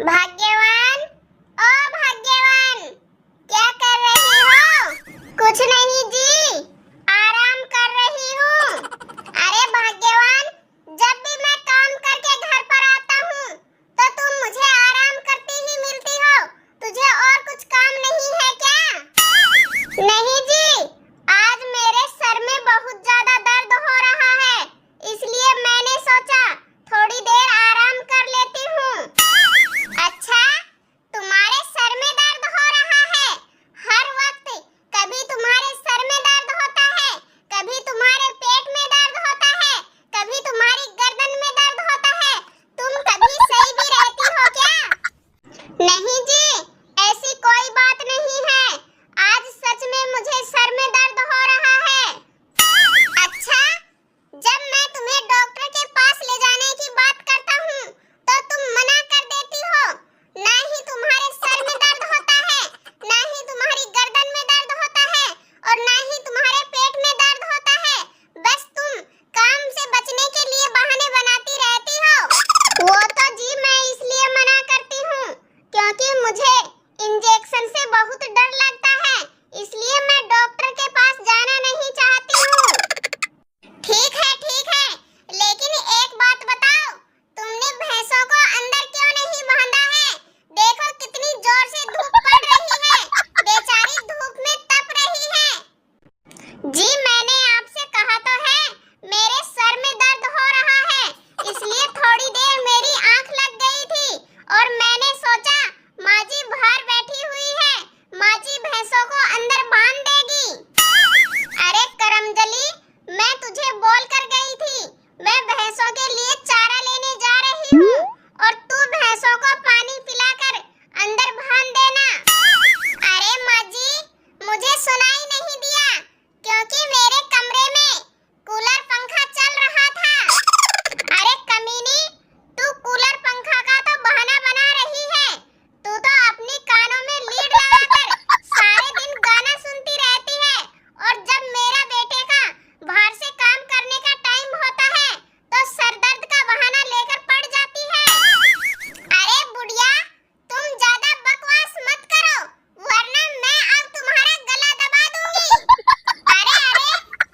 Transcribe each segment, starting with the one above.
भाग्यवान, ओ भाग्यवान, क्या कर रही हो? कुछ नहीं जी, आराम कर रही हूँ। अरे भाग्यवान, जब भी मैं काम करके घर पर आता हूँ, तो तुम मुझे आराम करती ही मिलती हो। तुझे और कुछ काम नहीं है क्या? नहीं जी, आज मेरे सर में बहुत ज्यादा दर्द हो रहा है, इसलिए मैंने सोचा थोड़ी देर आराम कर लेती हूँ। अच्छा, तुम्हारे सर में दर्द हो रहा है? हर वक्त कभी तुम्हारे सर में दर्द होता है, कभी तुम्हारे पेट में दर्द होता है, कभी तुम्हारी गर्दन में दर्द होता है। तुम कभी सही भी रहती हो क्या? नहीं जी, ऐसी कोई बात नहीं है। आज सच में मुझे सर में दर्द हो रहा है। अच्छा, जब मैं तुम्हें डॉक्टर के पास ले जाने की बात करता हूँ, तो तुम मना कर देती हो। ना ही तुम्हारे सर में दर्द होता है, ना ही तुम्हारी गर्दन में दर्द होता है, और ना ही तुम्हारे पेट में दर्द होता है। बस तुम काम से बचने के लिए बहाने बनाती रहती हो। वो तो जी मैं इसलिए मना करती हूँ, क्योंकि मुझे इंजेक्शन से बहुत डर लगता है, इसलिए मैं डॉक्टर के पास जाना नहीं चाहती हूँ। ठीक है, लेकिन एक बात बताओ, तुमने भैंसों को अंदर क्यों नहीं बांधा है? देखो कितनी जोर से धूप पड़ रही है, बेचारी धूप में तप रही है। जी मैंने आपसे कहा तो है, मेरे सर में दर्द हो रहा है, इसलिए थोड़ी देर मेरी आंख लग गई थी, और मैंने सोचा माँ जी बाहर बैठी हुई है, माँ जी भैंसों को अंदर बांध देगी। अरे करमजली, मैं तुझे बोल कर गई थी, मैं भैंसों के लिए चारा लेने जा रही हूँ, और तू भैंसों को पानी पिलाकर अंदर बांध देना। अरे माँ जी, मुझे सुनाई नहीं दिया, क्योंकि मेरे कमरे में कूलर पंखा चल रहा था। अरे कमीनी, तू कूलर पंखा का तो बहाना बना रही है। तू तो अपनी कानों में लीड लगाकर सारे दिन गाना सुनती रहती है, और जब मेरा बेटे का बाहर से काम करने का टाइम होता है, तो सर दर्द का बहाना लेकर पड़ जाती है। अरे बुढ़िया, तुम ज्यादा बकवास मत करो, वरना मैं अब तुम्हारा गला दबा दूंगी। अरे,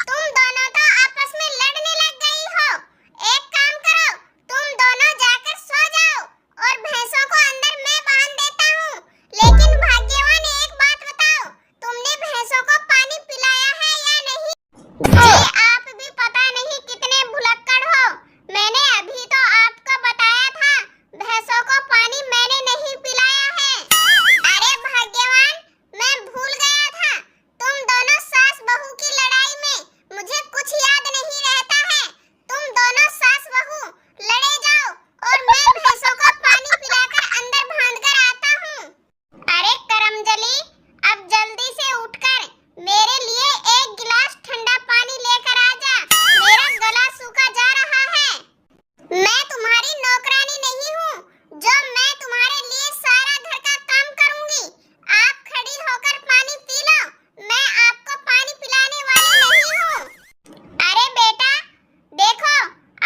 तुम दोनों तो आपस में लड़ने लग गई हो। एक काम करो, तुम दोनों जाकर सो जाओ, और भैंसों को अंदर मैं बांध देता हूँ। लेकिन भाग्यवान, एक बात बताओ, तुमने भैंसों को पानी पिलाया है या नहीं? जी आप भी पता नहीं कितने भुलक्कड़ हो। मैंने अभी तो आपको बताया था, भैंसों को पानी मैंने नहीं पिलाया है। अरे भाग्यवान, मैं भूल गया था, तुम दोनों सास बहू की लड़ाई में मुझे कुछ याद नहीं रहता है। तुम दोनों सास बहू लड़े जाओ, और मैं भैंसों को पानी पिलाकर अंदर बांध कर आता हूँ। अरे करमजली, अब जल्दी से उठकर मेरे लिए एक गिलास ठंडा पानी लेकर आ जा, मेरा गला सूखा जा रहा है। मैं तुम्हारी नौकरानी नहीं हूँ, जो मैं तुम्हारे लिए सारा घर का काम करूँगी। आप खड़ी होकर पानी पी लो, मैं आपको पानी पिलाने वाली नहीं हूँ। अरे बेटा, देखो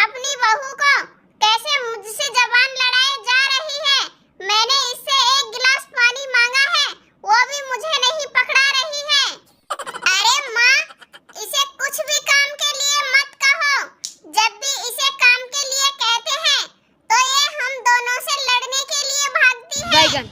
अपनी बहू को कैसे मुझसे जबान लड़ाए जा रही है। मैंने इससे एक गिलास पानी मांगा है, वो भी मुझे नहीं पकड़ा रही है। अरे माँ, इसे कुछ भी काम के लिए मत कहो। जब भी इसे काम के लिए कहते हैं, तो ये हम दोनों से लड़ने के लिए भागती है।